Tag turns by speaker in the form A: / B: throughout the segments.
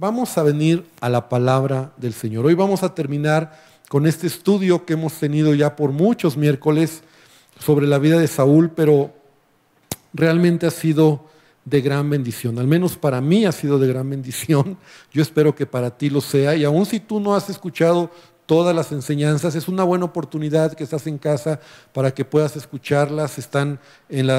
A: vamos a venir a la palabra del Señor. Hoy vamos a terminar con este estudio que hemos tenido ya por muchos miércoles sobre la vida de Saúl, pero realmente ha sido de gran bendición. Al menos para mí ha sido de gran bendición. Yo espero que para ti lo sea. Y aun si tú no has escuchado todas las enseñanzas, es una buena oportunidad que estás en casa para que puedas escucharlas. Están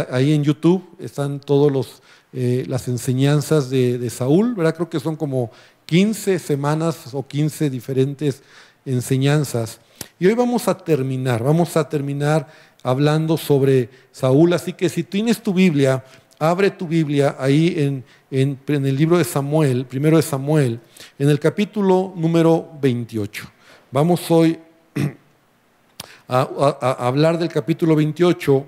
A: ahí en YouTube, están todas las enseñanzas de Saúl, ¿verdad? Creo que son como 15 semanas o 15 diferentes enseñanzas. Y hoy vamos a terminar hablando sobre Saúl. Así que si tienes tu Biblia, abre tu Biblia ahí en el libro de Samuel, primero de Samuel, en el capítulo número 28. Vamos hoy a hablar del capítulo 28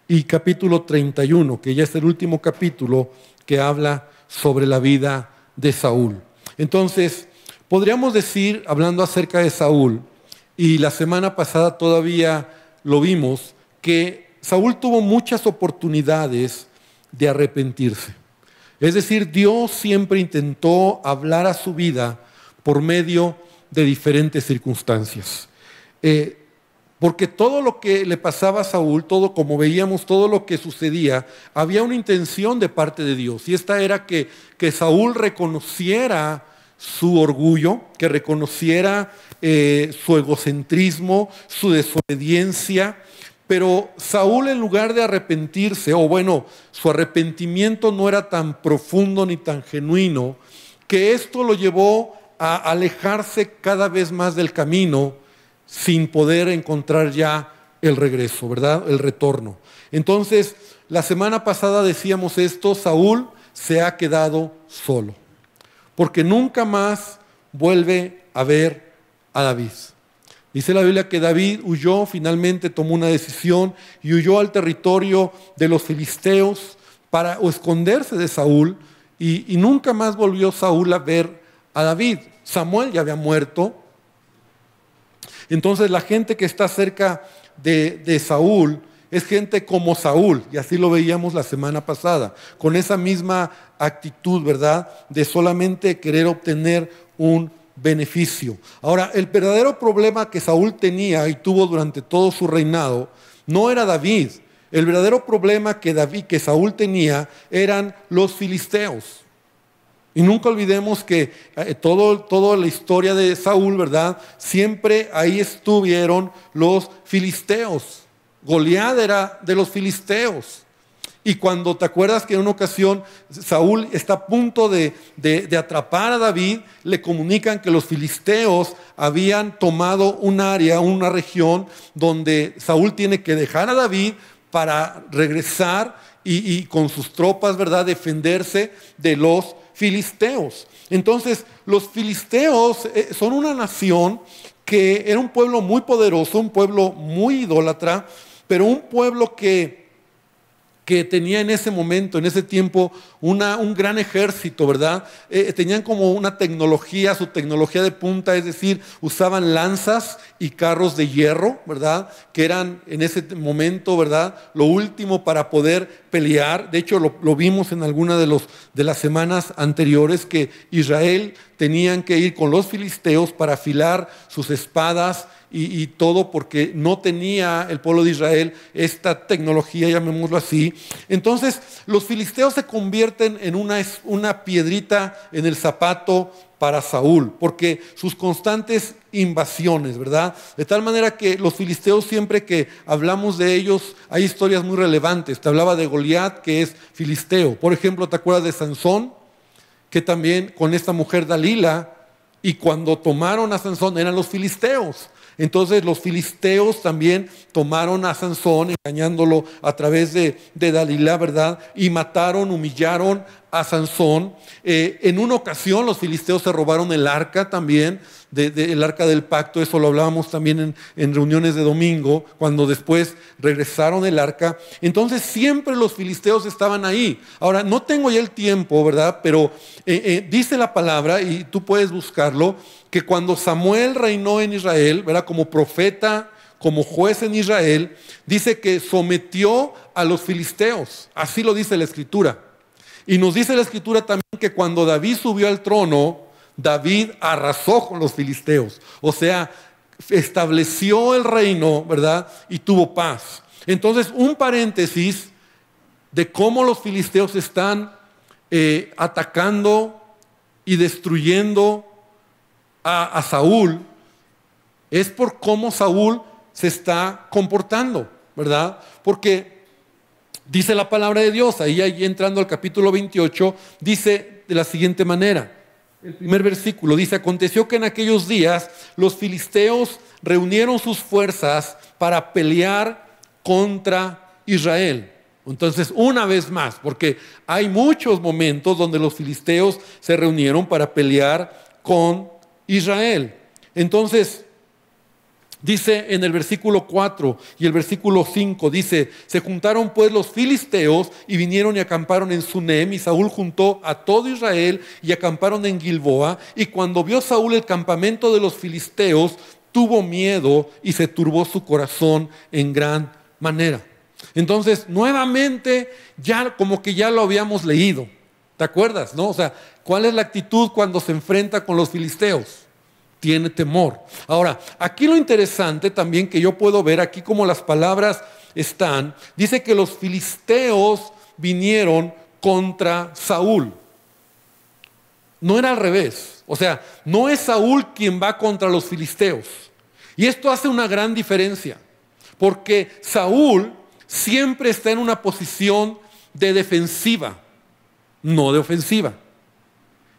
A: y capítulo 31, que ya es el último capítulo que habla sobre la vida de Saúl. Entonces, podríamos decir, hablando acerca de Saúl, y la semana pasada todavía lo vimos, que Saúl tuvo muchas oportunidades de arrepentirse. Es decir, Dios siempre intentó hablar a su vida por medio de diferentes circunstancias. Porque todo lo que le pasaba a Saúl, todo, como veíamos, todo lo que sucedía, había una intención de parte de Dios. Y esta era que Saúl reconociera su orgullo, que reconociera su egocentrismo, su desobediencia. Pero Saúl, en lugar de arrepentirse, o bueno, su arrepentimiento no era tan profundo ni tan genuino, que esto lo llevó a alejarse cada vez más del camino sin poder encontrar ya el regreso, ¿verdad? El retorno. Entonces, la semana pasada decíamos esto: Saúl se ha quedado solo, porque nunca más vuelve a ver a David. Dice la Biblia que David huyó, finalmente tomó una decisión y huyó al territorio de los filisteos para esconderse de Saúl, y nunca más volvió Saúl a ver a David. Samuel ya había muerto. Entonces la gente que está cerca de Saúl es gente como Saúl, y así lo veíamos la semana pasada, con esa misma actitud, ¿verdad?, de solamente querer obtener un beneficio. Ahora, el verdadero problema que Saúl tenía y tuvo durante todo su reinado no era David. El verdadero problema que Saúl tenía eran los filisteos. Y nunca olvidemos que toda la historia de Saúl, ¿verdad?, siempre ahí estuvieron los filisteos. Goliat era de los filisteos. Y cuando te acuerdas que en una ocasión Saúl está a punto de atrapar a David, le comunican que los filisteos habían tomado un área, una región donde Saúl tiene que dejar a David para regresar y con sus tropas, ¿verdad?, defenderse de los filisteos. Entonces, los filisteos son una nación que era un pueblo muy poderoso, un pueblo muy idólatra, pero un pueblo que tenía en ese momento, en ese tiempo, un gran ejército, ¿verdad? Tenían como una tecnología, su tecnología de punta, es decir, usaban lanzas y carros de hierro, ¿verdad?, que eran en ese momento, ¿verdad?, lo último para poder pelear. De hecho, lo vimos en alguna de las semanas anteriores, que Israel tenían que ir con los filisteos para afilar sus espadas y todo, porque no tenía el pueblo de Israel esta tecnología, llamémoslo así. Entonces los filisteos se convierten en una piedrita en el zapato para Saúl, porque sus constantes invasiones, ¿verdad? De tal manera que los filisteos, siempre que hablamos de ellos, hay historias muy relevantes. Te hablaba de Goliat, que es filisteo. Por ejemplo, ¿te acuerdas de Sansón? Que también con esta mujer Dalila, y cuando tomaron a Sansón eran los filisteos. Entonces los filisteos también tomaron a Sansón, engañándolo a través de Dalila, ¿verdad?, y mataron, humillaron a Sansón. En una ocasión los filisteos se robaron el arca también, el arca del pacto. Eso lo hablábamos también en reuniones de domingo, cuando después regresaron el arca. Entonces siempre los filisteos estaban ahí. Ahora, no tengo ya el tiempo, ¿verdad?, pero dice la palabra, y tú puedes buscarlo, que cuando Samuel reinó en Israel, ¿verdad?, como profeta, como juez en Israel, dice que sometió a los filisteos. Así lo dice la Escritura. Y nos dice la Escritura también que cuando David subió al trono, David arrasó con los filisteos. O sea, estableció el reino, ¿verdad? Y tuvo paz. Entonces, un paréntesis de cómo los filisteos están atacando y destruyendo a Saúl, es por cómo Saúl se está comportando, ¿verdad? Porque dice la palabra de Dios, ahí entrando al capítulo 28, dice de la siguiente manera. El primer versículo dice: aconteció que en aquellos días los filisteos reunieron sus fuerzas para pelear contra Israel. Entonces, una vez más, porque hay muchos momentos donde los filisteos se reunieron para pelear con Israel. Entonces, dice en el versículo 4 y el versículo 5, dice: se juntaron pues los filisteos y vinieron y acamparon en Sunem, y Saúl juntó a todo Israel y acamparon en Gilboa. Y cuando vio Saúl el campamento de los filisteos, tuvo miedo y se turbó su corazón en gran manera. Entonces, nuevamente, ya como que ya lo habíamos leído. ¿Te acuerdas, no? O sea, ¿cuál es la actitud cuando se enfrenta con los filisteos? Tiene temor. Ahora, aquí lo interesante también que yo puedo ver, aquí como las palabras están, dice que los filisteos vinieron contra Saúl. No era al revés. O sea, no es Saúl quien va contra los filisteos. Y esto hace una gran diferencia. Porque Saúl siempre está en una posición de defensiva, no de ofensiva.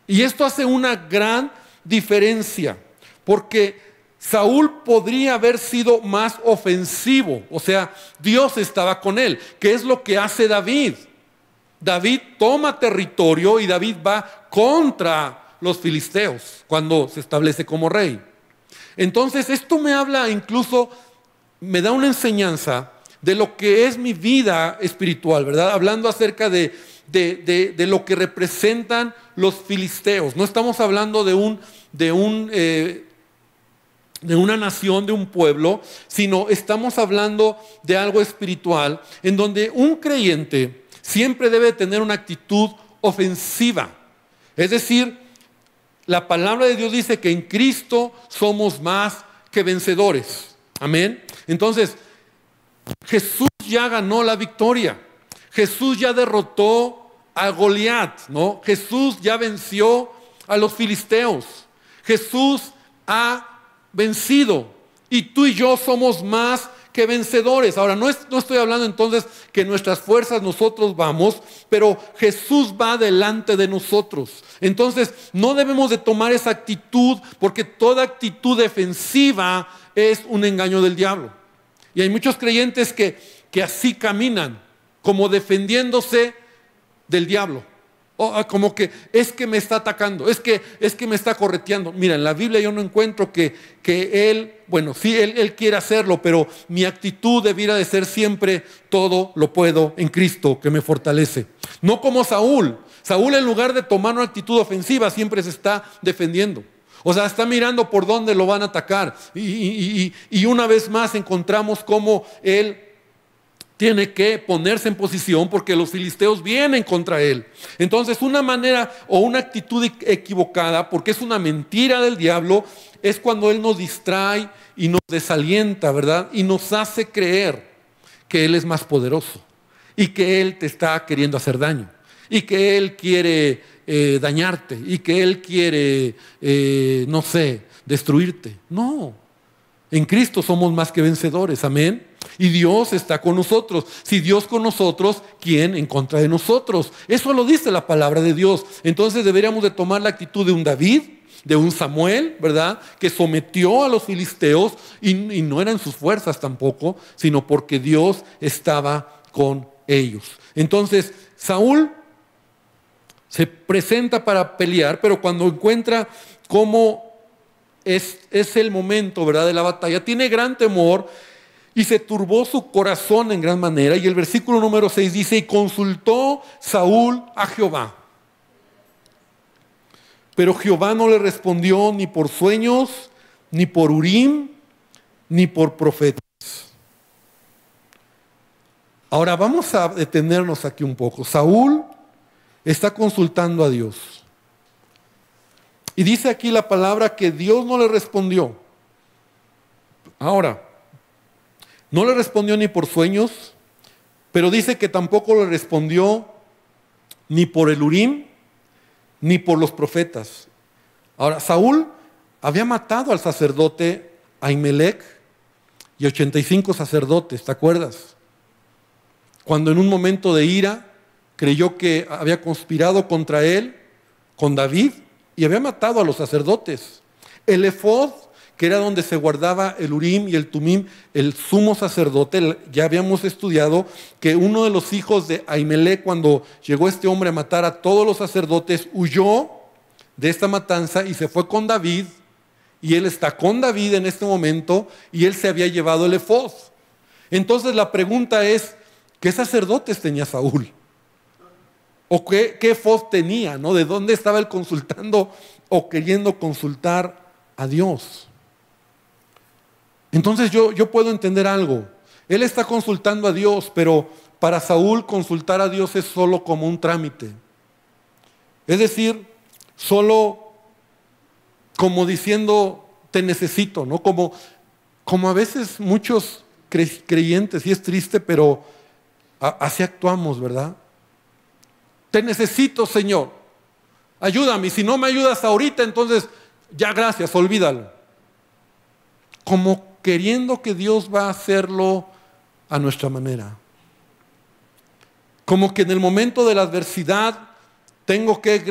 A: Y esto hace una gran diferencia, porque Saúl podría haber sido más ofensivo, o sea, Dios estaba con él, que es lo que hace David. David toma territorio y David va contra los filisteos cuando se establece como rey. Entonces, esto me habla incluso, me da una enseñanza de lo que es mi vida espiritual, ¿verdad? Hablando acerca de lo que representan los filisteos. No estamos hablando de una nación, de un pueblo, sino estamos hablando de algo espiritual, en donde un creyente siempre debe tener una actitud ofensiva. Es decir, la palabra de Dios dice que en Cristo somos más que vencedores. Amén. Entonces, Jesús ya ganó la victoria. Jesús ya derrotó a Goliat, ¿no? Jesús ya venció a los filisteos. Jesús ha vencido. Y tú y yo somos más que vencedores. Ahora, no estoy hablando entonces que nuestras fuerzas nosotros vamos, pero Jesús va delante de nosotros. Entonces, no debemos de tomar esa actitud, porque toda actitud defensiva es un engaño del diablo. Y hay muchos creyentes que así caminan, como defendiéndose del diablo. Como que es que me está atacando, es que me está correteando. Mira, en la Biblia yo no encuentro que él, bueno, sí, él quiere hacerlo, pero mi actitud debiera de ser siempre: todo lo puedo en Cristo que me fortalece. No como Saúl. Saúl, en lugar de tomar una actitud ofensiva, siempre se está defendiendo. O sea, está mirando por dónde lo van a atacar. Y una vez más encontramos cómo él tiene que ponerse en posición, porque los filisteos vienen contra él. Entonces, una manera o una actitud equivocada, porque es una mentira del diablo, es cuando él nos distrae y nos desalienta, ¿verdad? Y nos hace creer que él es más poderoso y que él te está queriendo hacer daño y que él quiere dañarte y que él quiere, no sé, destruirte. No, en Cristo somos más que vencedores, amén. Y Dios está con nosotros. Si Dios con nosotros, ¿quién en contra de nosotros? Eso lo dice la palabra de Dios. Entonces deberíamos de tomar la actitud de un David, de un Samuel, ¿verdad? Que sometió a los filisteos y no eran sus fuerzas tampoco, sino porque Dios estaba con ellos. Entonces, Saúl se presenta para pelear, pero cuando encuentra cómo es el momento, ¿verdad?, de la batalla, tiene gran temor y se turbó su corazón en gran manera. Y el versículo número 6 dice: y consultó Saúl a Jehová. Pero Jehová no le respondió ni por sueños, ni por Urim, ni por profetas. Ahora vamos a detenernos aquí un poco. Saúl está consultando a Dios. Y dice aquí la palabra que Dios no le respondió. Ahora, no le respondió ni por sueños, pero dice que tampoco le respondió ni por el Urim, ni por los profetas. Ahora, Saúl había matado al sacerdote Ahimelech y 85 sacerdotes, ¿te acuerdas? Cuando en un momento de ira creyó que había conspirado contra él, con David, y había matado a los sacerdotes. El efod, que era donde se guardaba el Urim y el Tumim, el sumo sacerdote, ya habíamos estudiado que uno de los hijos de Ahimelech, cuando llegó este hombre a matar a todos los sacerdotes, huyó de esta matanza y se fue con David, y él está con David en este momento, y él se había llevado el efod. Entonces la pregunta es, ¿qué sacerdotes tenía Saúl? ¿O qué efod tenía? ¿No? ¿De dónde estaba él consultando o queriendo consultar a Dios? Entonces yo puedo entender algo. Él está consultando a Dios, pero para Saúl consultar a Dios es solo como un trámite. Es decir, solo como diciendo, te necesito, ¿no? Como a veces muchos creyentes, y es triste, pero así actuamos, ¿verdad? Te necesito, Señor. Ayúdame. Y si no me ayudas ahorita, entonces ya gracias, olvídalo. Como queriendo que Dios va a hacerlo a nuestra manera. Como que en el momento de la adversidad tengo que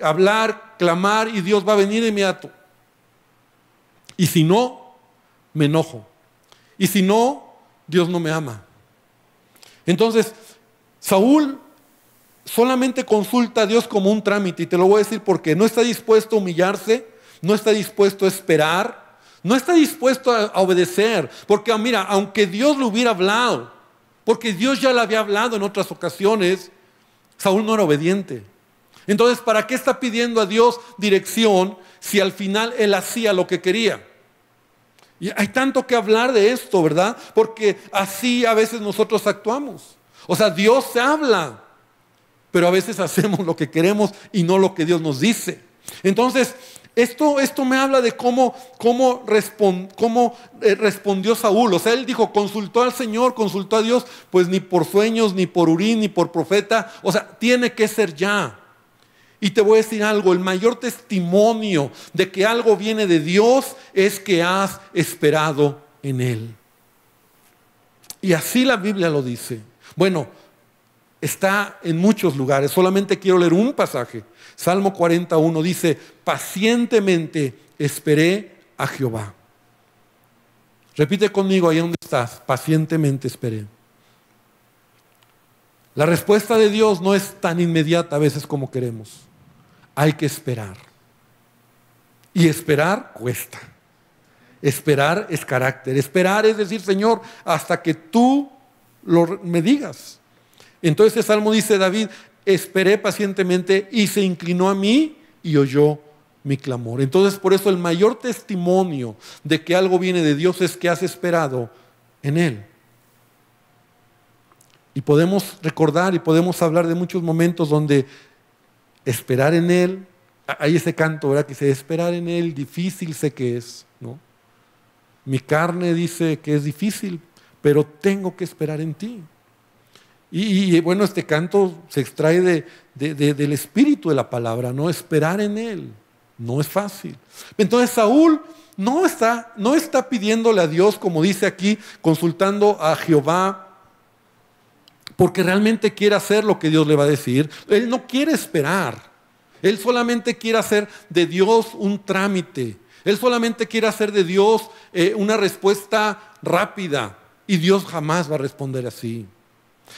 A: hablar, clamar y Dios va a venir de inmediato. Y si no, me enojo. Y si no, Dios no me ama. Entonces, Saúl solamente consulta a Dios como un trámite, y te lo voy a decir porque no está dispuesto a humillarse, no está dispuesto a esperar, no está dispuesto a obedecer, porque mira, aunque Dios le hubiera hablado, porque Dios ya le había hablado en otras ocasiones, Saúl no era obediente. Entonces, ¿para qué está pidiendo a Dios dirección si al final él hacía lo que quería? Y hay tanto que hablar de esto, ¿verdad? Porque así a veces nosotros actuamos. O sea, Dios se habla, pero a veces hacemos lo que queremos y no lo que Dios nos dice. Entonces, esto me habla de cómo respondió Saúl. O sea, él dijo, consultó al Señor, consultó a Dios, pues ni por sueños, ni por Urim, ni por profeta. O sea, tiene que ser ya. Y te voy a decir algo, el mayor testimonio de que algo viene de Dios es que has esperado en Él. Y así la Biblia lo dice. Bueno, está en muchos lugares, solamente quiero leer un pasaje. Salmo 41 dice, pacientemente esperé a Jehová. Repite conmigo ahí donde estás, pacientemente esperé. La respuesta de Dios no es tan inmediata a veces como queremos. Hay que esperar. Y esperar cuesta. Esperar es carácter. Esperar es decir, Señor, hasta que tú me digas. Entonces el Salmo dice David, esperé pacientemente y se inclinó a mí y oyó mi clamor. Entonces por eso el mayor testimonio de que algo viene de Dios es que has esperado en Él. Y podemos recordar y podemos hablar de muchos momentos donde esperar en Él, hay ese canto, ¿verdad? Que dice, esperar en Él, difícil sé que es, ¿no? Mi carne dice que es difícil, pero tengo que esperar en ti. Y bueno, este canto se extrae del espíritu de la palabra, ¿no? Esperar en Él no es fácil. Entonces Saúl no está pidiéndole a Dios, como dice aquí, consultando a Jehová, porque realmente quiere hacer lo que Dios le va a decir. Él no quiere esperar. Él solamente quiere hacer de Dios un trámite. Él solamente quiere hacer de Dios una respuesta rápida. Y Dios jamás va a responder así.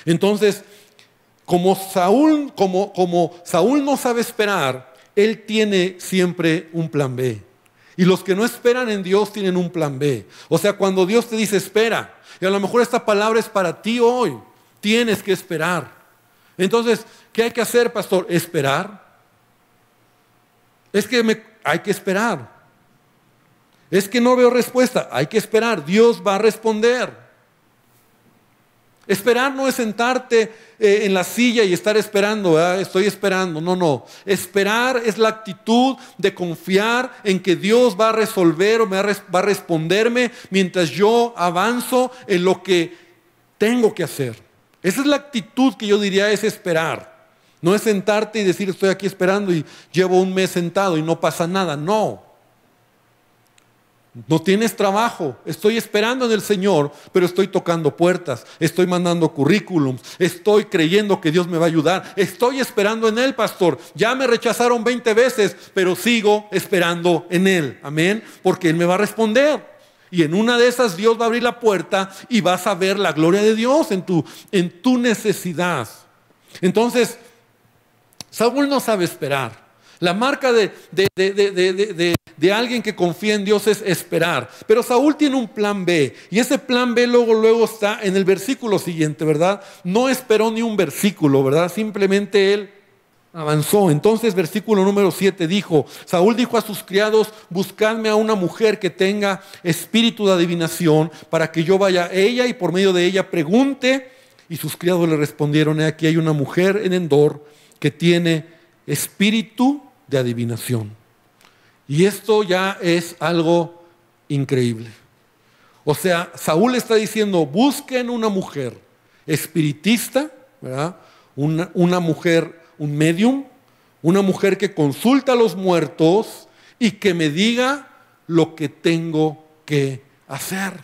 A: Entonces, como Saúl no sabe esperar, él tiene siempre un plan B. Y los que no esperan en Dios tienen un plan B. O sea, cuando Dios te dice espera, y a lo mejor esta palabra es para ti hoy, tienes que esperar. Entonces, ¿qué hay que hacer, pastor? Esperar. Es que hay que esperar. Es que no veo respuesta. Hay que esperar. Dios va a responder. Esperar no es sentarte en la silla y estar esperando, ¿verdad? Estoy esperando. No, no. Esperar es la actitud de confiar en que Dios va a resolver o va a responderme mientras yo avanzo en lo que tengo que hacer. Esa es la actitud que yo diría es esperar. No es sentarte y decir estoy aquí esperando y llevo un mes sentado y no pasa nada. No. No tienes trabajo, estoy esperando en el Señor, pero estoy tocando puertas, estoy mandando currículums, estoy creyendo que Dios me va a ayudar, estoy esperando en Él, pastor. Ya me rechazaron 20 veces, pero sigo esperando en Él, amén, porque Él me va a responder. Y en una de esas Dios va a abrir la puerta y vas a ver la gloria de Dios en tu necesidad. Entonces, Saúl no sabe esperar. La marca de alguien que confía en Dios es esperar. Pero Saúl tiene un plan B. Y ese plan B luego está en el versículo siguiente, ¿verdad? No esperó ni un versículo, ¿verdad? Simplemente él avanzó. Entonces, versículo número 7 dijo, Saúl dijo a sus criados, buscadme a una mujer que tenga espíritu de adivinación para que yo vaya a ella y por medio de ella pregunte. Y sus criados le respondieron, aquí hay una mujer en Endor que tiene espíritu de adivinación. Y esto ya es algo increíble. O sea, Saúl está diciendo, busquen una mujer espiritista, ¿verdad? Una mujer, un medium, una mujer que consulta a los muertos y que me diga lo que tengo que hacer.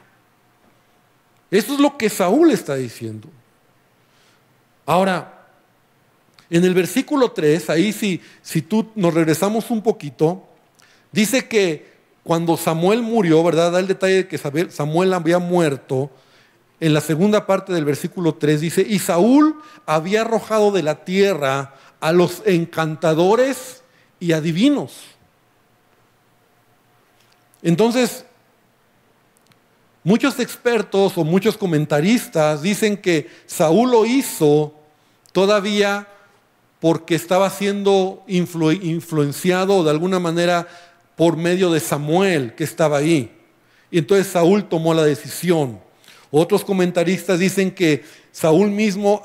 A: Eso es lo que Saúl está diciendo. Ahora, en el versículo 3, ahí si tú nos regresamos un poquito, dice que cuando Samuel murió, ¿verdad? Da el detalle de que Samuel había muerto. En la segunda parte del versículo 3 dice, y Saúl había arrojado de la tierra a los encantadores y adivinos. Entonces, muchos expertos o muchos comentaristas dicen que Saúl lo hizo todavía porque estaba siendo influenciado de alguna manera por medio de Samuel que estaba ahí. Y entonces Saúl tomó la decisión. Otros comentaristas dicen que Saúl mismo,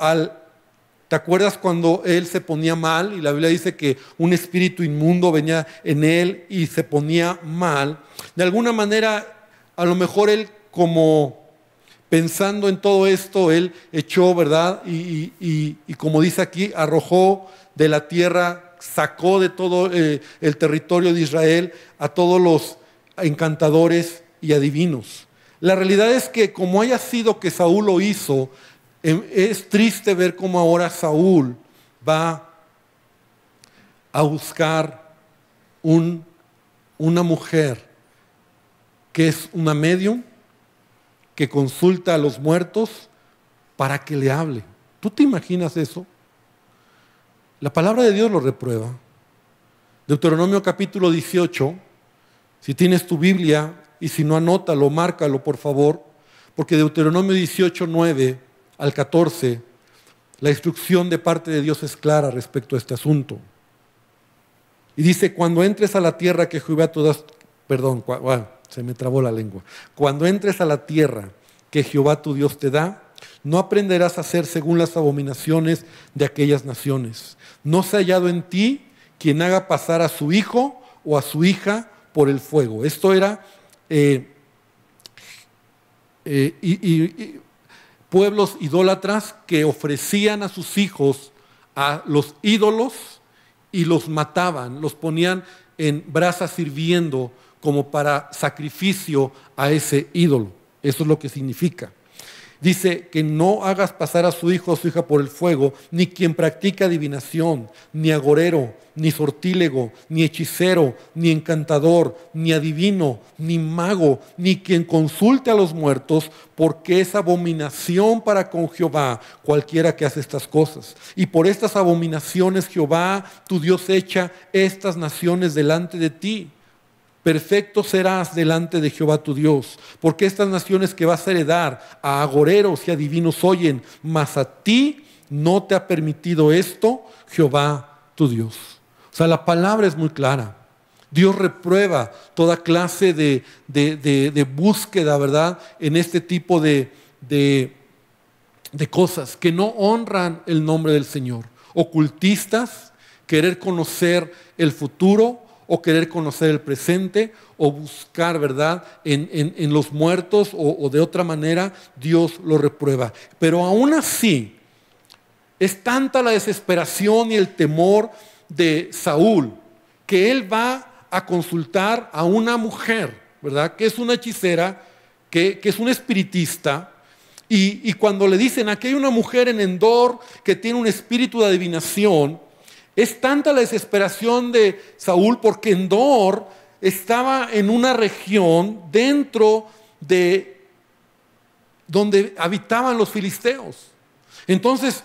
A: ¿te acuerdas cuando él se ponía mal? Y la Biblia dice que un espíritu inmundo venía en él y se ponía mal. De alguna manera, a lo mejor él como pensando en todo esto, él echó, ¿verdad? Y como dice aquí, arrojó de la tierra, sacó de todo el territorio de Israel a todos los encantadores y adivinos. La realidad es que como haya sido que Saúl lo hizo, es triste ver cómo ahora Saúl va a buscar una mujer que es una medium, que consulta a los muertos para que le hable. ¿Tú te imaginas eso? La palabra de Dios lo reprueba. Deuteronomio capítulo 18, si tienes tu Biblia y si no, anótalo, márcalo por favor, porque Deuteronomio 18, 9 al 14, la instrucción de parte de Dios es clara respecto a este asunto. Y dice, cuando entres a la tierra que Jehová tu Dios, se me trabó la lengua. Cuando entres a la tierra que Jehová tu Dios te da, no aprenderás a hacer según las abominaciones de aquellas naciones. No se ha hallado en ti quien haga pasar a su hijo o a su hija por el fuego. Esto era pueblos idólatras que ofrecían a sus hijos a los ídolos y los mataban, los ponían en brasas hirviendo como para sacrificio a ese ídolo. Eso es lo que significa. Dice que no hagas pasar a su hijo o su hija por el fuego, ni quien practica adivinación, ni agorero, ni sortílego, ni hechicero, ni encantador, ni adivino, ni mago, ni quien consulte a los muertos, porque es abominación para con Jehová cualquiera que hace estas cosas. Y por estas abominaciones Jehová, tu Dios, echa estas naciones delante de ti. Perfecto serás delante de Jehová tu Dios, porque estas naciones que vas a heredar a agoreros y adivinos oyen, mas a ti no te ha permitido esto Jehová tu Dios. O sea, la palabra es muy clara. Dios reprueba toda clase de búsqueda, ¿verdad? En este tipo de de cosas que no honran el nombre del Señor. Ocultistas, querer conocer el futuro o querer conocer el presente o buscar, ¿verdad?, en los muertos o de otra manera, Dios lo reprueba. Pero aún así, es tanta la desesperación y el temor de Saúl que él va a consultar a una mujer, ¿verdad?, que es una hechicera, que es una espiritista. Y cuando le dicen, aquí hay una mujer en Endor que tiene un espíritu de adivinación, es tanta la desesperación de Saúl porque Endor estaba en una región dentro de donde habitaban los filisteos. Entonces,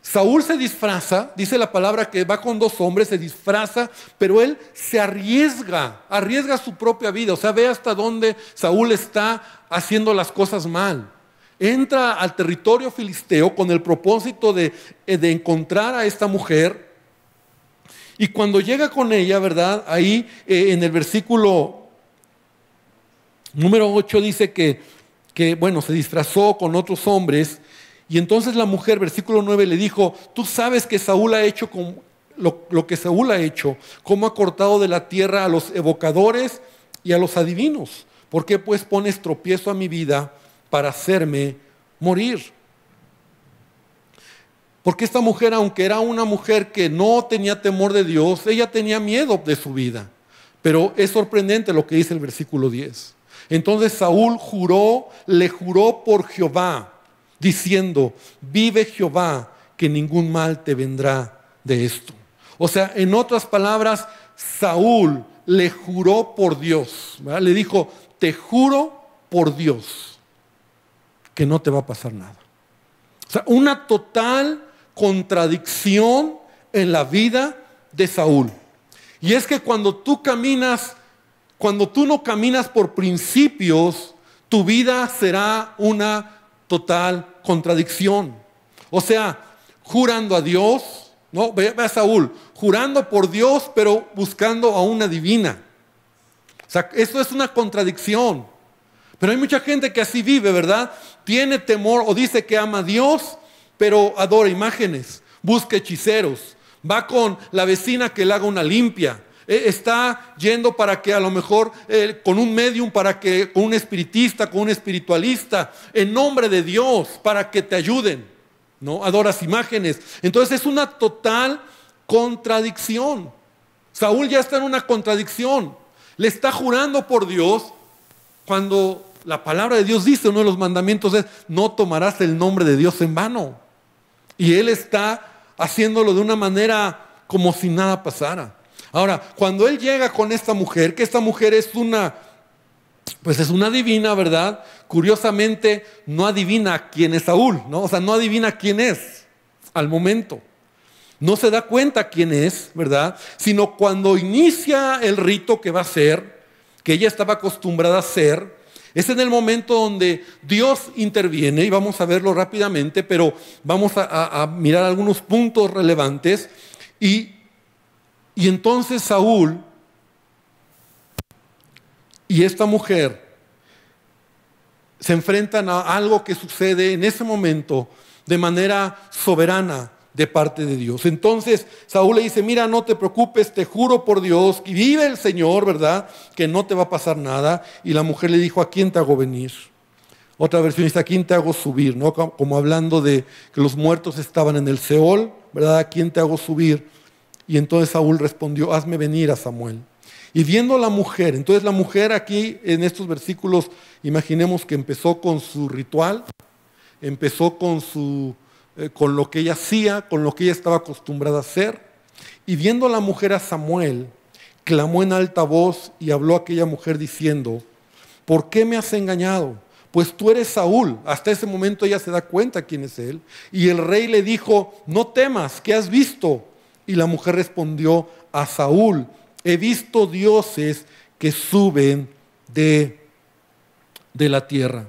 A: Saúl se disfraza, dice la palabra que va con 2 hombres, se disfraza, pero él se arriesga su propia vida. O sea, ve hasta dónde Saúl está haciendo las cosas mal. Entra al territorio filisteo con el propósito de encontrar a esta mujer. Y cuando llega con ella, ¿verdad?, ahí en el versículo número 8 dice que bueno, se disfrazó con otros hombres. Y entonces la mujer, versículo 9, le dijo, tú sabes que Saúl ha hecho lo que Saúl ha hecho, cómo ha cortado de la tierra a los evocadores y a los adivinos. ¿Por qué pues pones tropiezo a mi vida para hacerme morir? Porque esta mujer, aunque era una mujer que no tenía temor de Dios, ella tenía miedo de su vida. Pero es sorprendente lo que dice el versículo 10. Entonces Saúl le juró por Jehová, diciendo, vive Jehová, que ningún mal te vendrá de esto. O sea, en otras palabras, Saúl le juró por Dios, ¿verdad? Le dijo, te juro por Dios que no te va a pasar nada. O sea, una total contradicción en la vida de Saúl. Y es que cuando tú no caminas por principios, tu vida será una total contradicción. O sea, jurando a Dios, ¿no? Ve a Saúl, jurando por Dios, pero buscando a una divina. O sea, eso es una contradicción. Pero hay mucha gente que así vive, ¿verdad? Tiene temor o dice que ama a Dios, pero adora imágenes, busca hechiceros, va con la vecina que le haga una limpia. Está yendo para que a lo mejor con un medium, con un espiritista, con un espiritualista, en nombre de Dios, para que te ayuden, ¿no? Adoras imágenes. Entonces es una total contradicción. Saúl ya está en una contradicción. Le está jurando por Dios cuando la palabra de Dios dice, uno de los mandamientos es, no tomarás el nombre de Dios en vano. Y él está haciéndolo de una manera como si nada pasara. Ahora, cuando él llega con esta mujer, que esta mujer es una divina, ¿verdad? Curiosamente, no adivina quién es Saúl, ¿no? O sea, no adivina quién es al momento. No se da cuenta quién es, ¿verdad? Sino cuando inicia el rito que va a hacer, que ella estaba acostumbrada a hacer, es en el momento donde Dios interviene, y vamos a verlo rápidamente, pero vamos a mirar algunos puntos relevantes. Y entonces Saúl y esta mujer se enfrentan a algo que sucede en ese momento de manera soberana de parte de Dios. Entonces Saúl le dice, mira, no te preocupes, te juro por Dios, y vive el Señor, ¿verdad?, que no te va a pasar nada. Y la mujer le dijo, ¿a quién te hago venir? Otra versión dice, ¿a quién te hago subir? ¿No? Como hablando de que los muertos estaban en el Seol, ¿verdad? ¿A quién te hago subir? Y entonces Saúl respondió, hazme venir a Samuel. Y viendo a la mujer, entonces la mujer aquí en estos versículos, imaginemos que empezó con su ritual, empezó con lo que ella hacía, con lo que ella estaba acostumbrada a hacer. Y viendo a la mujer a Samuel, clamó en alta voz y habló a aquella mujer diciendo, ¿por qué me has engañado? Pues tú eres Saúl. Hasta ese momento ella se da cuenta quién es él. Y el rey le dijo, no temas, ¿qué has visto? Y la mujer respondió a Saúl, he visto dioses que suben de la tierra.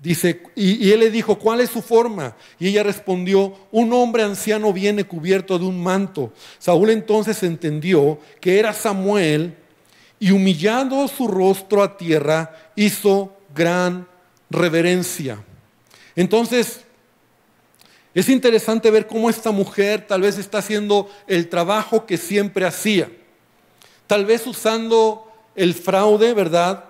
A: Dice, y él le dijo, ¿cuál es su forma? Y ella respondió, un hombre anciano viene cubierto de un manto. Saúl entonces entendió que era Samuel y humillando su rostro a tierra, hizo gran reverencia. Entonces, es interesante ver cómo esta mujer tal vez está haciendo el trabajo que siempre hacía. Tal vez usando el fraude, ¿verdad?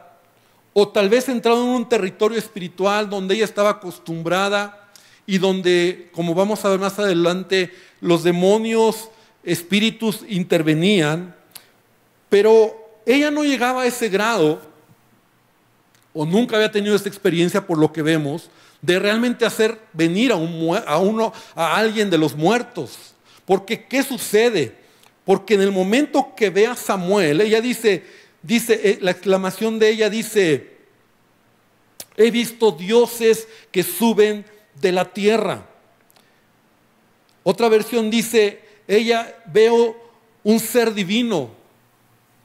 A: O tal vez entrando en un territorio espiritual donde ella estaba acostumbrada y donde, como vamos a ver más adelante, los demonios, espíritus intervenían, pero ella no llegaba a ese grado, o nunca había tenido esta experiencia por lo que vemos, de realmente hacer venir a alguien de los muertos. Porque, ¿qué sucede? Porque en el momento que ve a Samuel, ella dice, la exclamación de ella dice, he visto dioses que suben de la tierra. Otra versión dice, veo un ser divino,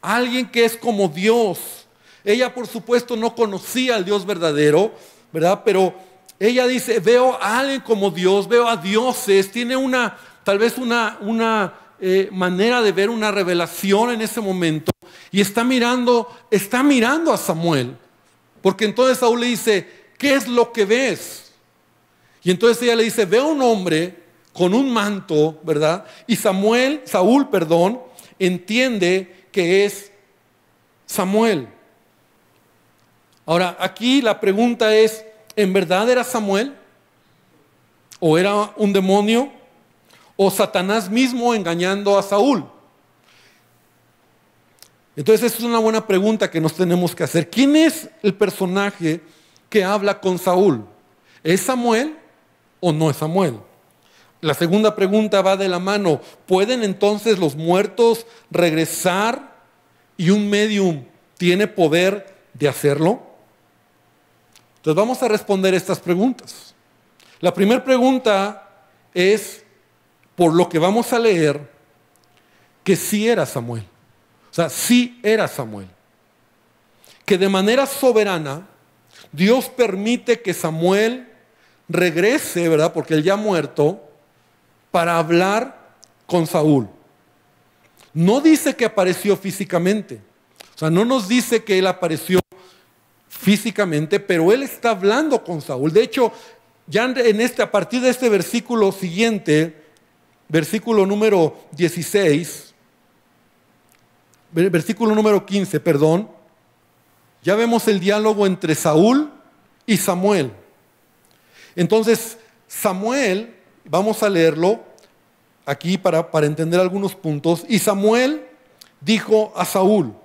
A: alguien que es como Dios. Ella, por supuesto, no conocía al Dios verdadero, ¿verdad? Pero ella dice, veo a alguien como Dios, veo a dioses. Tiene tal vez una manera de ver una revelación en ese momento. Y está mirando a Samuel. Porque entonces Saúl le dice, ¿qué es lo que ves? Y entonces ella le dice, veo un hombre con un manto, ¿verdad? Y Saúl, entiende que es Samuel. Ahora, aquí la pregunta es, ¿en verdad era Samuel? ¿O era un demonio? ¿O Satanás mismo engañando a Saúl? Entonces, esa es una buena pregunta que nos tenemos que hacer. ¿Quién es el personaje que habla con Saúl? ¿Es Samuel o no es Samuel? La segunda pregunta va de la mano. ¿Pueden entonces los muertos regresar y un medium tiene poder de hacerlo? Entonces vamos a responder estas preguntas. La primera pregunta es, por lo que vamos a leer, que sí era Samuel. O sea, sí era Samuel. Que de manera soberana, Dios permite que Samuel regrese, ¿verdad? Porque él ya ha muerto, para hablar con Saúl. No dice que apareció físicamente. O sea, no nos dice que él apareció físicamente, pero él está hablando con Saúl. De hecho, ya a partir de este versículo siguiente, versículo número 16, versículo número 15, perdón, ya vemos el diálogo entre Saúl y Samuel. Entonces, Samuel, vamos a leerlo aquí para entender algunos puntos, y Samuel dijo a Saúl, o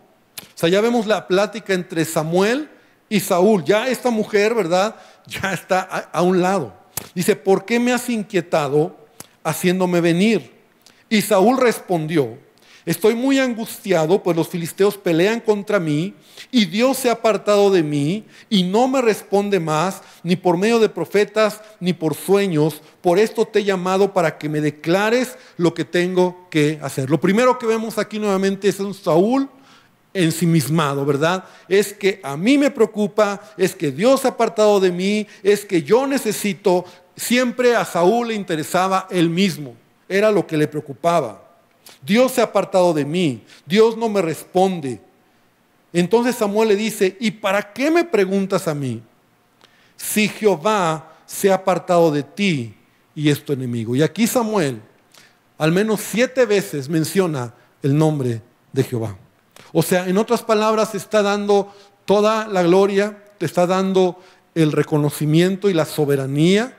A: sea, ya vemos la plática entre Samuel y Saúl. Ya esta mujer, ¿verdad? Ya está a un lado. Dice, ¿por qué me has inquietado haciéndome venir? Y Saúl respondió, estoy muy angustiado, pues los filisteos pelean contra mí, y Dios se ha apartado de mí, y no me responde más, ni por medio de profetas, ni por sueños. Por esto te he llamado para que me declares lo que tengo que hacer. Lo primero que vemos aquí nuevamente es un Saúl ensimismado, ¿verdad? Es que a mí me preocupa, es que Dios se ha apartado de mí, es que yo necesito. Siempre a Saúl le interesaba él mismo, era lo que le preocupaba. Dios se ha apartado de mí, Dios no me responde. Entonces Samuel le dice, ¿y para qué me preguntas a mí? Si Jehová se ha apartado de ti y es tu enemigo. Y aquí Samuel al menos 7 veces menciona el nombre de Jehová. O sea, en otras palabras, está dando toda la gloria, te está dando el reconocimiento y la soberanía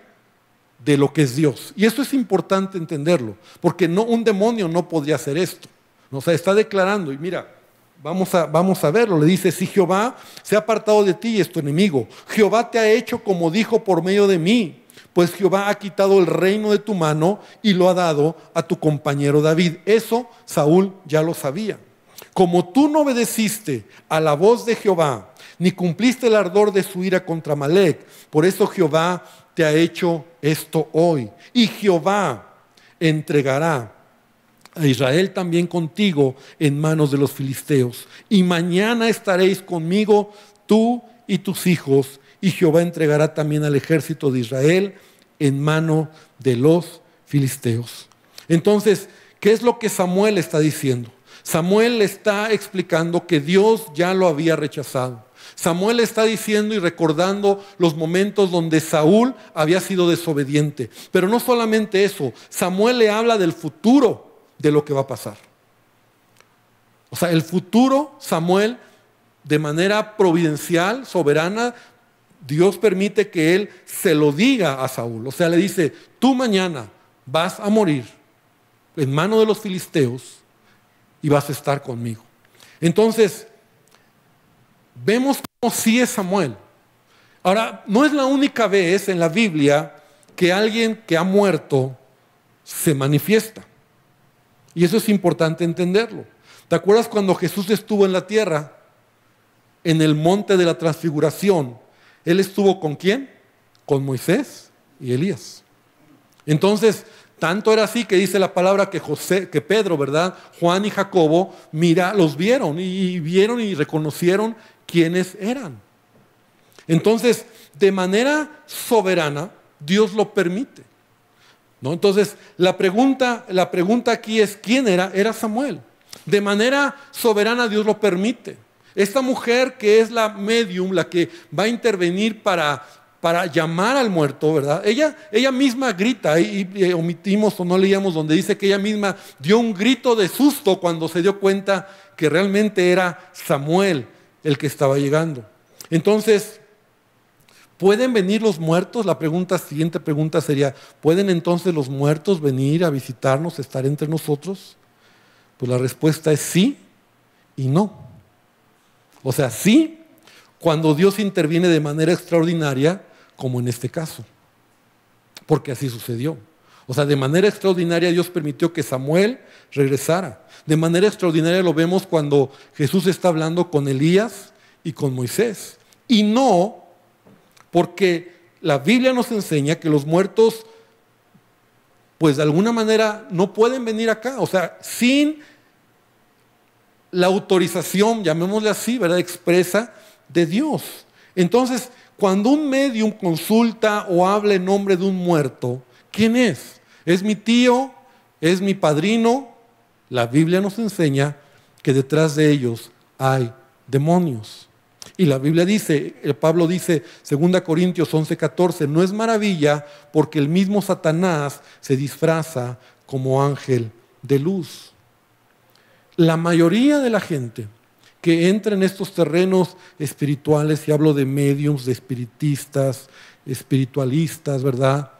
A: de lo que es Dios. Y eso es importante entenderlo, porque un demonio no podría hacer esto. O sea, está declarando, y mira, vamos a verlo. Le dice, si Jehová se ha apartado de ti y es tu enemigo, Jehová te ha hecho como dijo por medio de mí, pues Jehová ha quitado el reino de tu mano y lo ha dado a tu compañero David. Eso Saúl ya lo sabía. Como tú no obedeciste a la voz de Jehová, ni cumpliste el ardor de su ira contra Amalec, por eso Jehová te ha hecho esto hoy. Y Jehová entregará a Israel también contigo en manos de los filisteos. Y mañana estaréis conmigo tú y tus hijos, y Jehová entregará también al ejército de Israel en mano de los filisteos. Entonces, ¿qué es lo que Samuel está diciendo? Samuel le está explicando que Dios ya lo había rechazado. Samuel está diciendo y recordando los momentos donde Saúl había sido desobediente. Pero no solamente eso, Samuel le habla del futuro de lo que va a pasar. O sea, el futuro, Samuel, de manera providencial, soberana, Dios permite que él se lo diga a Saúl. O sea, le dice, tú mañana vas a morir en mano de los filisteos y vas a estar conmigo. Entonces, vemos cómo sí es Samuel. Ahora, no es la única vez en la Biblia que alguien que ha muerto se manifiesta. Y eso es importante entenderlo. ¿Te acuerdas cuando Jesús estuvo en la tierra, en el monte de la transfiguración? Él estuvo ¿con quién? Con Moisés y Elías. Entonces, tanto era así que dice la palabra que Pedro, ¿verdad? Juan y Jacobo, los vieron y reconocieron quiénes eran. Entonces, de manera soberana, Dios lo permite, ¿no? Entonces, la pregunta aquí es, ¿quién era? Era Samuel. De manera soberana Dios lo permite. Esta mujer que es la medium, la que va a intervenir para llamar al muerto, ¿verdad? Ella misma grita, y omitimos o no leíamos donde dice que ella misma dio un grito de susto cuando se dio cuenta que realmente era Samuel el que estaba llegando. Entonces, ¿pueden venir los muertos? La siguiente pregunta sería, ¿pueden entonces los muertos venir a visitarnos, estar entre nosotros? Pues la respuesta es sí y no. O sea, sí, cuando Dios interviene de manera extraordinaria, como en este caso, porque así sucedió. O sea, de manera extraordinaria Dios permitió que Samuel regresara. De manera extraordinaria lo vemos cuando Jesús está hablando con Elías y con Moisés. Y no porque la Biblia nos enseña que los muertos, pues de alguna manera no pueden venir acá. O sea, sin la autorización, llamémosle así, ¿verdad?, expresa de Dios. Entonces, cuando un medium consulta o habla en nombre de un muerto, ¿quién es? ¿Es mi tío? ¿Es mi padrino? La Biblia nos enseña que detrás de ellos hay demonios. Y la Biblia dice, Pablo dice, 2 Corintios 11:14, no es maravilla porque el mismo Satanás se disfraza como ángel de luz. La mayoría de la gente que entra en estos terrenos espirituales, y hablo de mediums, de espiritistas, espiritualistas, ¿verdad?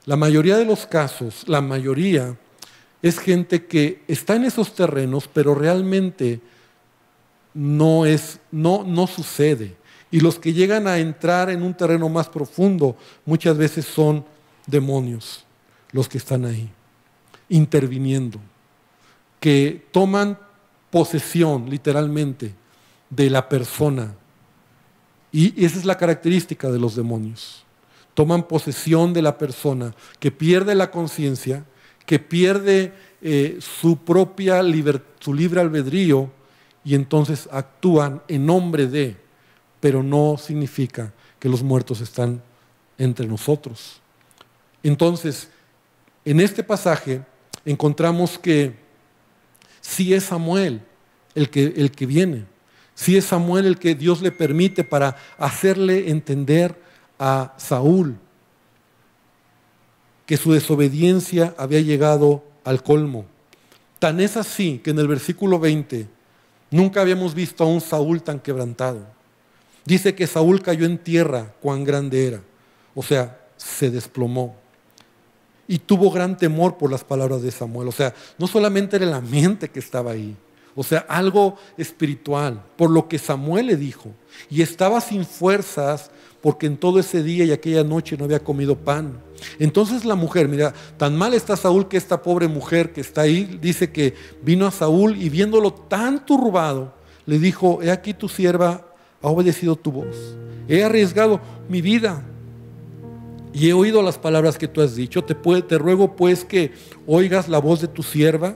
A: La mayoría de los casos, la mayoría, es gente que está en esos terrenos, pero realmente no sucede. Y los que llegan a entrar en un terreno más profundo, muchas veces son demonios los que están ahí, interviniendo, que toman posesión, literalmente, de la persona. Y esa es la característica de los demonios. Toman posesión de la persona, que pierde la conciencia, que pierde su libre albedrío, y entonces actúan en nombre de, pero no significa que los muertos están entre nosotros. Entonces, en este pasaje encontramos que sí es Samuel el que viene. Sí es Samuel el que Dios le permite para hacerle entender a Saúl que su desobediencia había llegado al colmo. Tan es así que en el versículo 20 nunca habíamos visto a un Saúl tan quebrantado. Dice que Saúl cayó en tierra, cuán grande era. O sea, se desplomó. Y tuvo gran temor por las palabras de Samuel. O sea, no solamente era el ambiente que estaba ahí, o sea, algo espiritual, por lo que Samuel le dijo. Y estaba sin fuerzas porque en todo ese día y aquella noche no había comido pan. Entonces la mujer, mira, tan mal está Saúl que esta pobre mujer que está ahí, dice que vino a Saúl y viéndolo tan turbado, le dijo, he aquí tu sierva ha obedecido tu voz. He arriesgado mi vida y he oído las palabras que tú has dicho. Te ruego pues que oigas la voz de tu sierva.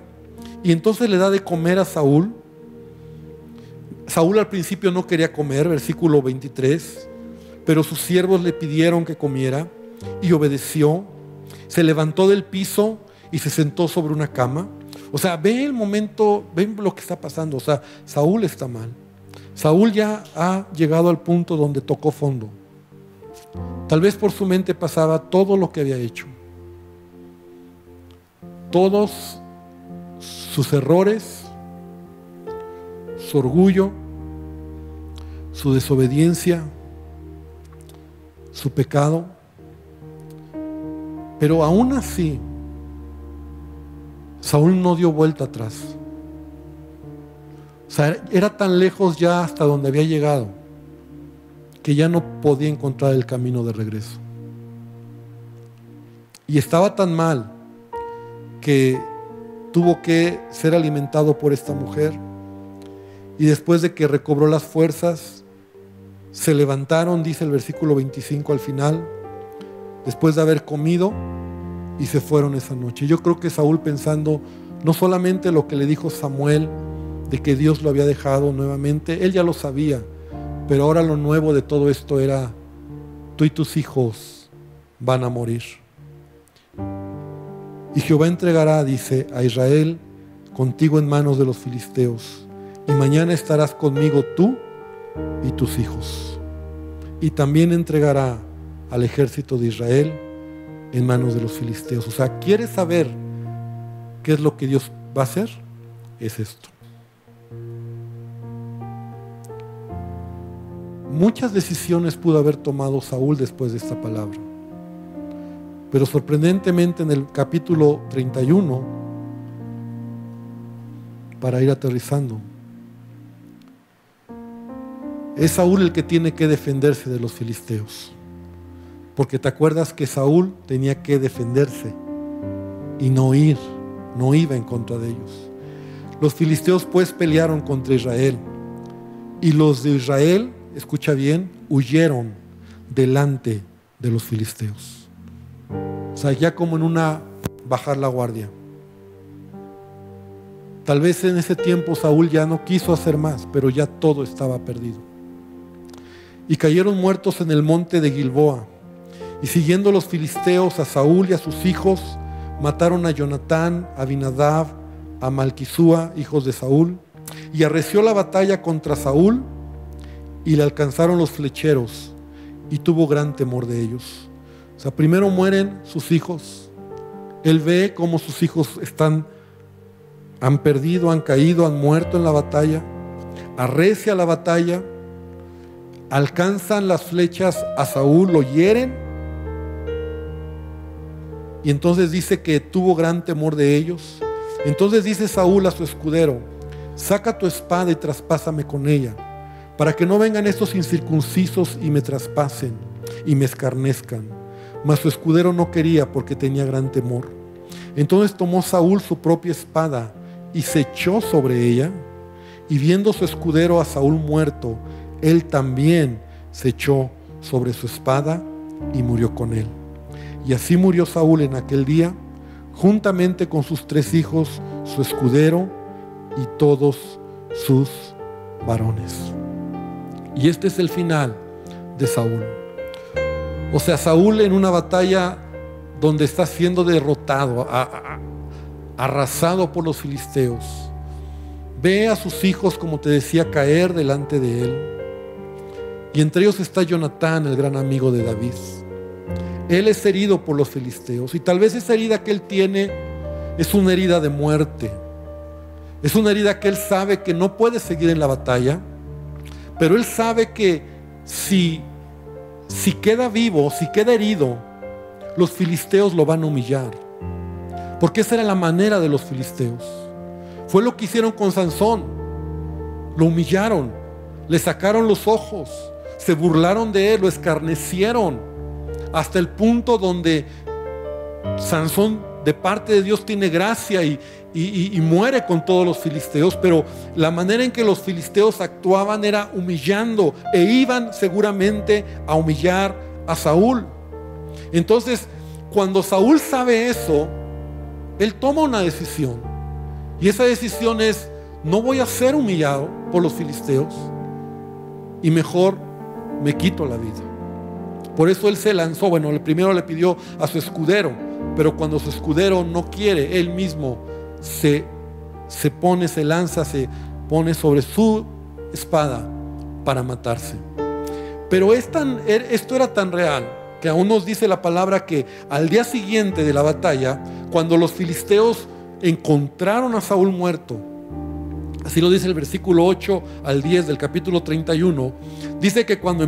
A: Y entonces le da de comer a Saúl. Saúl al principio no quería comer, versículo 23, pero sus siervos le pidieron que comiera y obedeció. Se levantó del piso y se sentó sobre una cama. O sea, ve el momento, ve lo que está pasando. O sea, Saúl está mal. Saúl ya ha llegado al punto donde tocó fondo. Tal vez por su mente pasaba todo lo que había hecho. Todos sus errores, su orgullo, su desobediencia, su pecado. Pero aún así, Saúl no dio vuelta atrás. O sea, era tan lejos ya hasta donde había llegado que ya no podía encontrar el camino de regreso. Y estaba tan mal que tuvo que ser alimentado por esta mujer. Y después de que recobró las fuerzas, se levantaron, dice el versículo 25 al final, después de haber comido, y se fueron esa noche. Yo creo que Saúl, pensando no solamente lo que le dijo Samuel, de que Dios lo había dejado nuevamente, él ya lo sabía, pero ahora lo nuevo de todo esto era: tú y tus hijos van a morir. Y Jehová entregará, dice, a Israel contigo en manos de los filisteos, y mañana estarás conmigo tú y tus hijos. Y también entregará al ejército de Israel en manos de los filisteos. O sea, ¿quieres saber qué es lo que Dios va a hacer? Es esto. Muchas decisiones pudo haber tomado Saúl después de esta palabra. Pero sorprendentemente en el capítulo 31, para ir aterrizando, es Saúl el que tiene que defenderse de los filisteos. Porque te acuerdas que Saúl tenía que defenderse y no iba en contra de ellos. Los filisteos pues pelearon contra Israel, y los de Israel, escucha bien, huyeron delante de los filisteos. O sea, ya como en una bajar la guardia. Tal vez en ese tiempo Saúl ya no quiso hacer más, pero ya todo estaba perdido. Y cayeron muertos en el monte de Gilboa. Y siguiendo los filisteos a Saúl y a sus hijos, mataron a Jonatán, a Abinadab, a Malquisúa, hijos de Saúl. Y arreció la batalla contra Saúl, y le alcanzaron los flecheros, y tuvo gran temor de ellos. O sea, primero mueren sus hijos. Él ve cómo sus hijos han perdido, han caído, han muerto en la batalla. Arrecia la batalla, alcanzan las flechas a Saúl, lo hieren, y entonces dice que tuvo gran temor de ellos. Entonces dice Saúl a su escudero: saca tu espada y traspásame con ella, para que no vengan estos incircuncisos y me traspasen y me escarnezcan. Mas su escudero no quería, porque tenía gran temor. Entonces tomó Saúl su propia espada y se echó sobre ella, y viendo su escudero a Saúl muerto, él también se echó sobre su espada y murió con él. Y así murió Saúl en aquel día, juntamente con sus 3 hijos, su escudero y todos sus varones. Y este es el final de Saúl. O sea, Saúl en una batalla donde está siendo derrotado, arrasado por los filisteos, ve a sus hijos, como te decía, caer delante de él. Y entre ellos está Jonatán, el gran amigo de David. Él es herido por los filisteos, y tal vez esa herida que él tiene es una herida de muerte. Es una herida que él sabe que no puede seguir en la batalla, pero él sabe que si queda vivo, si queda herido, los filisteos lo van a humillar. Porque esa era la manera de los filisteos. Fue lo que hicieron con Sansón. Lo humillaron, le sacaron los ojos, se burlaron de él, lo escarnecieron, hasta el punto donde Sansón, de parte de Dios, tiene gracia y muere con todos los filisteos. Pero la manera en que los filisteos actuaban era humillando, e iban seguramente a humillar a Saúl. Entonces, cuando Saúl sabe eso, él toma una decisión, y esa decisión es: no voy a ser humillado por los filisteos, y mejor me quito la vida. Por eso él se lanzó. Bueno, primero le pidió a su escudero, pero cuando su escudero no quiere, él mismo se se lanza, se pone sobre su espada para matarse. Pero esto era tan real que aún nos dice la palabra que al día siguiente de la batalla, cuando los filisteos encontraron a Saúl muerto, así lo dice el versículo 8 al 10 del capítulo 31, dice que cuando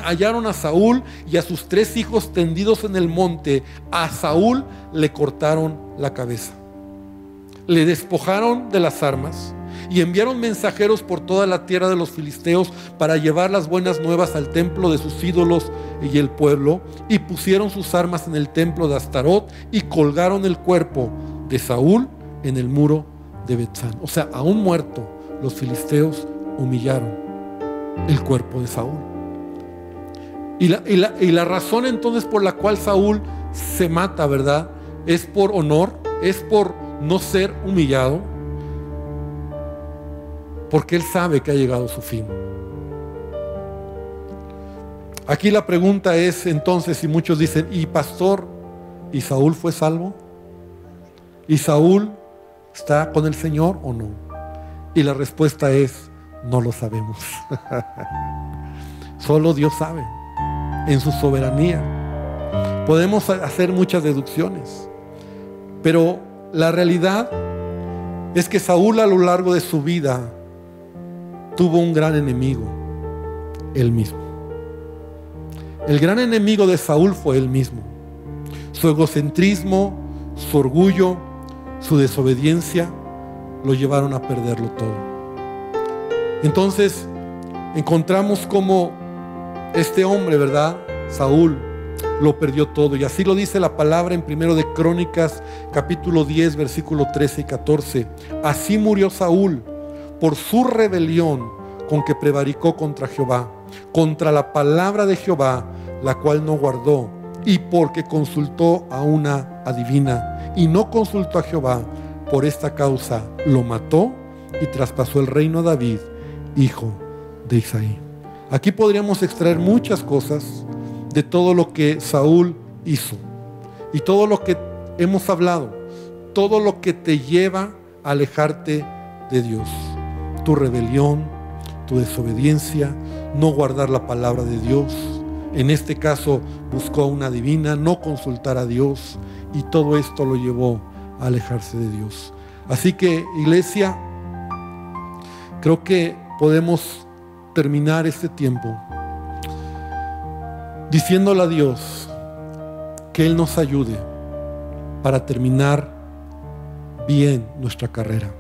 A: hallaron a Saúl y a sus 3 hijos tendidos en el monte, a Saúl le cortaron la cabeza, le despojaron de las armas y enviaron mensajeros por toda la tierra de los filisteos para llevar las buenas nuevas al templo de sus ídolos y el pueblo, y pusieron sus armas en el templo de Astarot y colgaron el cuerpo de Saúl en el muro de Betzán. O sea, aún muerto, los filisteos humillaron el cuerpo de Saúl. Y la razón entonces por la cual Saúl se mata, ¿verdad? Es por honor, es por no ser humillado, porque él sabe que ha llegado su fin. Aquí la pregunta es entonces, y muchos dicen, ¿y pastor, y Saúl fue salvo? ¿Y Saúl está con el Señor o no? Y la respuesta es, no lo sabemos. Solo Dios sabe, en su soberanía. Podemos hacer muchas deducciones, pero la realidad es que Saúl a lo largo de su vida tuvo un gran enemigo, él mismo. El gran enemigo de Saúl fue él mismo. Su egocentrismo, su orgullo, su desobediencia lo llevaron a perderlo todo. Entonces encontramos como este hombre, ¿verdad? Saúl lo perdió todo, y así lo dice la palabra en 1 de Crónicas capítulo 10 versículo 13 y 14. Así murió Saúl por su rebelión con que prevaricó contra Jehová, contra la palabra de Jehová, la cual no guardó, y porque consultó a una adivina y no consultó a Jehová. Por esta causa lo mató y traspasó el reino a David, hijo de Isaí. Aquí podríamos extraer muchas cosas de todo lo que Saúl hizo y todo lo que hemos hablado, todo lo que te lleva a alejarte de Dios. Tu rebelión, tu desobediencia, no guardar la palabra de Dios. En este caso buscó a una adivina, no consultar a Dios, y todo esto lo llevó a alejarse de Dios. Así que, iglesia, creo que podemos terminar este tiempo diciéndole a Dios que Él nos ayude para terminar bien nuestra carrera,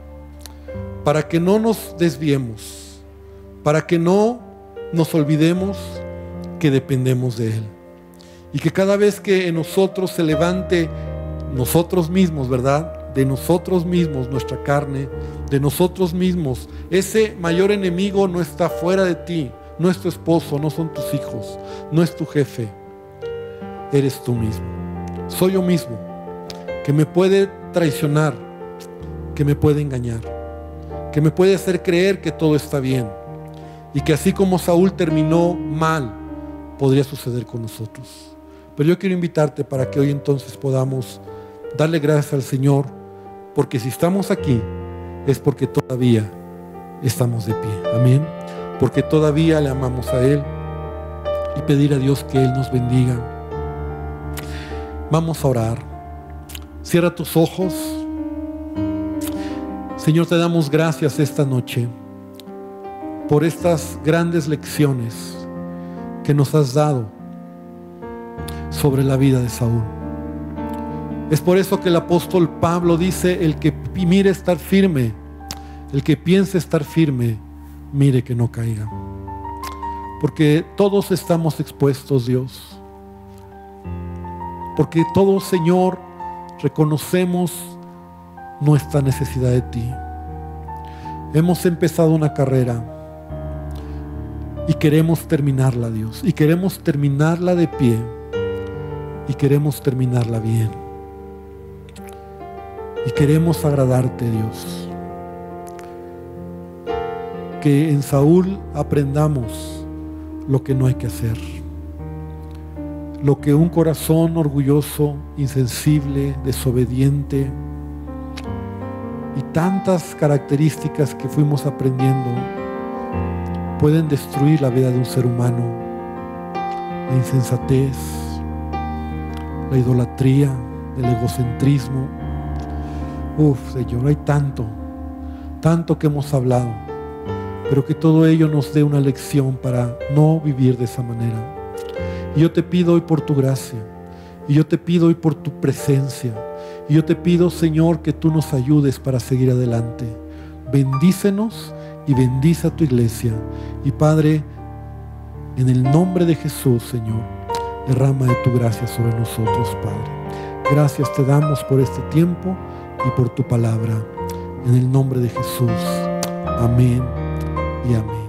A: para que no nos desviemos, para que no nos olvidemos que dependemos de Él, y que cada vez que en nosotros se levante nosotros mismos, ¿verdad? De nosotros mismos, nuestra carne, de nosotros mismos, ese mayor enemigo no está fuera de ti, no es tu esposo, no son tus hijos, no es tu jefe, eres tú mismo. Soy yo mismo, que me puede traicionar, que me puede engañar, que me puede hacer creer que todo está bien, y que así como Saúl terminó mal, podría suceder con nosotros. Pero yo quiero invitarte para que hoy entonces podamos darle gracias al Señor, porque si estamos aquí es porque todavía estamos de pie. Amén. Porque todavía le amamos a Él, y pedir a Dios que Él nos bendiga. Vamos a orar. Cierra tus ojos. Señor, te damos gracias esta noche por estas grandes lecciones que nos has dado sobre la vida de Saúl. Es por eso que el apóstol Pablo dice: el que mire estar firme, el que piense estar firme, mire que no caiga. Porque todos estamos expuestos, Dios. Porque todos, Señor, reconocemos nuestra necesidad de ti. Hemos empezado una carrera y queremos terminarla, Dios. Y queremos terminarla de pie. Y queremos terminarla bien. Y queremos agradarte, Dios. Que en Saúl aprendamos lo que no hay que hacer. Lo que un corazón orgulloso, insensible, desobediente y tantas características que fuimos aprendiendo pueden destruir la vida de un ser humano. La insensatez, la idolatría, el egocentrismo. Señor, hay tanto que hemos hablado, pero que todo ello nos dé una lección para no vivir de esa manera. Y yo te pido hoy por tu gracia, y yo te pido hoy por tu presencia, y yo te pido, Señor, que tú nos ayudes para seguir adelante. Bendícenos y bendice a tu iglesia. Y Padre, en el nombre de Jesús, Señor, derrama de tu gracia sobre nosotros, Padre. Gracias te damos por este tiempo y por tu palabra. En el nombre de Jesús. Amén y amén.